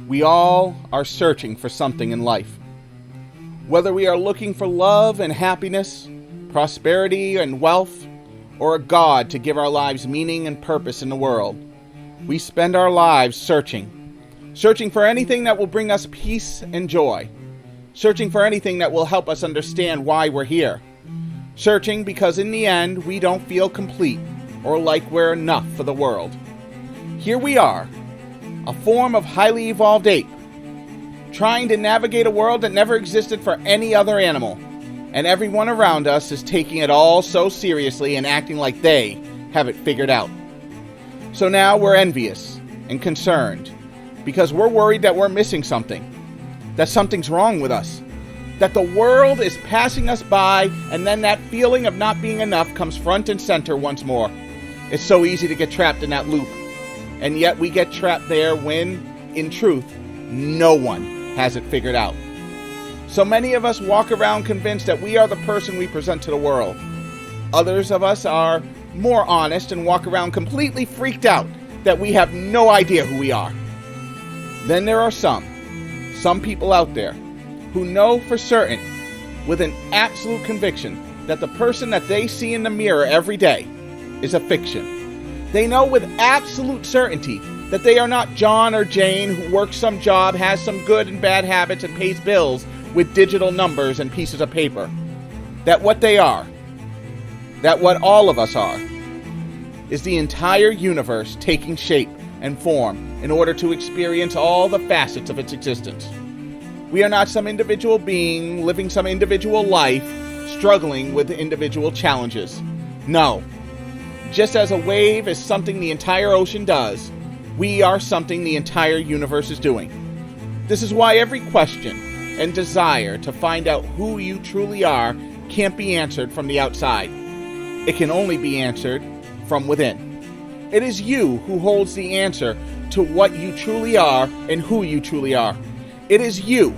We all are searching for something in life. Whether we are looking for love and happiness, prosperity and wealth, or a God to give our lives meaning and purpose in the world, we spend our lives searching for anything that will bring us peace and joy, searching for anything that will help us understand why we're here, searching because in the end we don't feel complete or like we're enough for the world. Here we are, a form of highly evolved ape, trying to navigate a world that never existed for any other animal, and everyone around us is taking it all so seriously and acting like they have it figured out. So now we're envious and concerned because we're worried that we're missing something, that something's wrong with us, that the world is passing us by, and then that feeling of not being enough comes front and center once more. It's so easy to get trapped in that loop, and yet we get trapped there when, in truth, no one has it figured out. So many of us walk around convinced that we are the person we present to the world. Others of us are more honest and walk around completely freaked out that we have no idea who we are. Then there are some people out there who know for certain, with an absolute conviction, that the person that they see in the mirror every day is a fiction. They know with absolute certainty that they are not John or Jane who works some job, has some good and bad habits, and pays bills with digital numbers and pieces of paper. That what they are, that what all of us are, is the entire universe taking shape and form in order to experience all the facets of its existence. We are not some individual being living some individual life, struggling with individual challenges. No. Just as a wave is something the entire ocean does, we are something the entire universe is doing. This is why every question and desire to find out who you truly are can't be answered from the outside. It can only be answered from within. It is you who holds the answer to what you truly are and who you truly are. It is you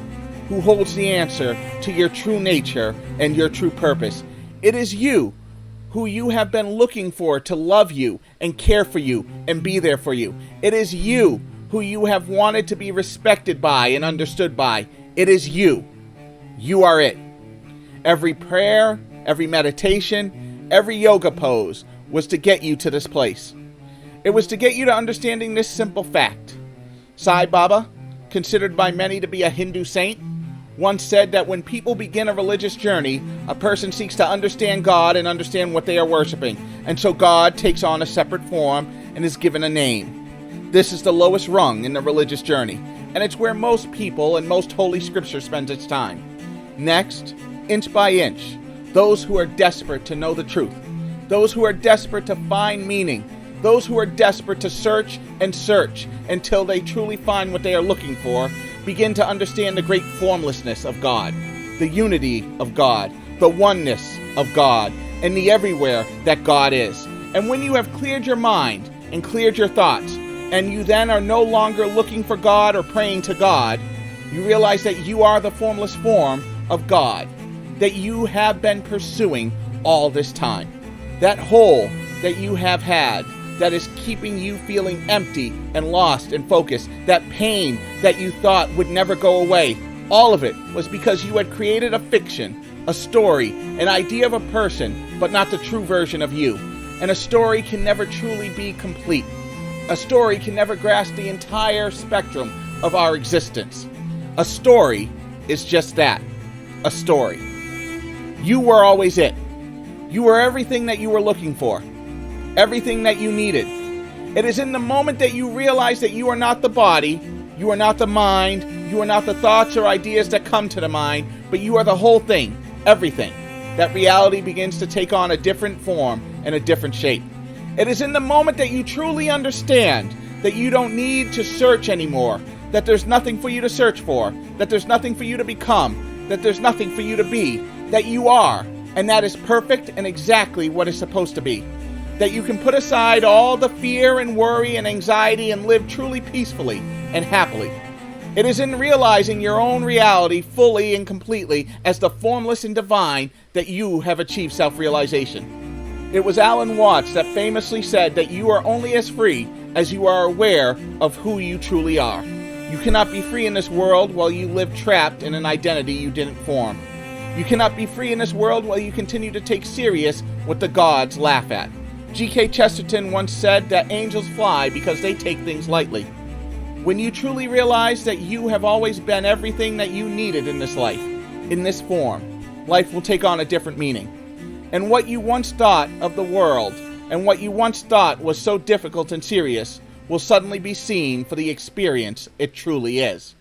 who holds the answer to your true nature and your true purpose. It is you who you have been looking for to love you and care for you and be there for you. It is you who you have wanted to be respected by and understood by. It is you. You are it. Every prayer, every meditation, every yoga pose was to get you to this place. It was to get you to understanding this simple fact. Sai Baba, considered by many to be a Hindu saint, once said that when people begin a religious journey, a person seeks to understand God and understand what they are worshiping, and so God takes on a separate form and is given a name. This is the lowest rung in the religious journey, and it's where most people and most Holy Scripture spends its time. Next, inch by inch, those who are desperate to know the truth, those who are desperate to find meaning, those who are desperate to search and search until they truly find what they are looking for, begin to understand the great formlessness of God, the unity of God, the oneness of God, and the everywhere that God is. And when you have cleared your mind and cleared your thoughts, and you then are no longer looking for God or praying to God, you realize that you are the formless form of God, that you have been pursuing all this time. That hole that you have had, that is keeping you feeling empty and lost and focused, that pain that you thought would never go away, all of it was because you had created a fiction, a story, an idea of a person, but not the true version of you. And a story can never truly be complete. A story can never grasp the entire spectrum of our existence. A story is just that, a story. You were always it. You were everything that you were looking for. Everything that you needed. It is in the moment that you realize that you are not the body, you are not the mind, you are not the thoughts or ideas that come to the mind, but you are the whole thing, everything, that reality begins to take on a different form and a different shape. It is in the moment that you truly understand that you don't need to search anymore, that there's nothing for you to search for, that there's nothing for you to become, that there's nothing for you to be, that you are, and that is perfect and exactly what is supposed to be. That you can put aside all the fear and worry and anxiety and live truly peacefully and happily. It is in realizing your own reality fully and completely as the formless and divine that you have achieved self-realization. It was Alan Watts that famously said that you are only as free as you are aware of who you truly are. You cannot be free in this world while you live trapped in an identity you didn't form. You cannot be free in this world while you continue to take serious what the gods laugh at. G.K. Chesterton once said that angels fly because they take things lightly. When you truly realize that you have always been everything that you needed in this life, in this form, life will take on a different meaning. And what you once thought of the world, and what you once thought was so difficult and serious, will suddenly be seen for the experience it truly is.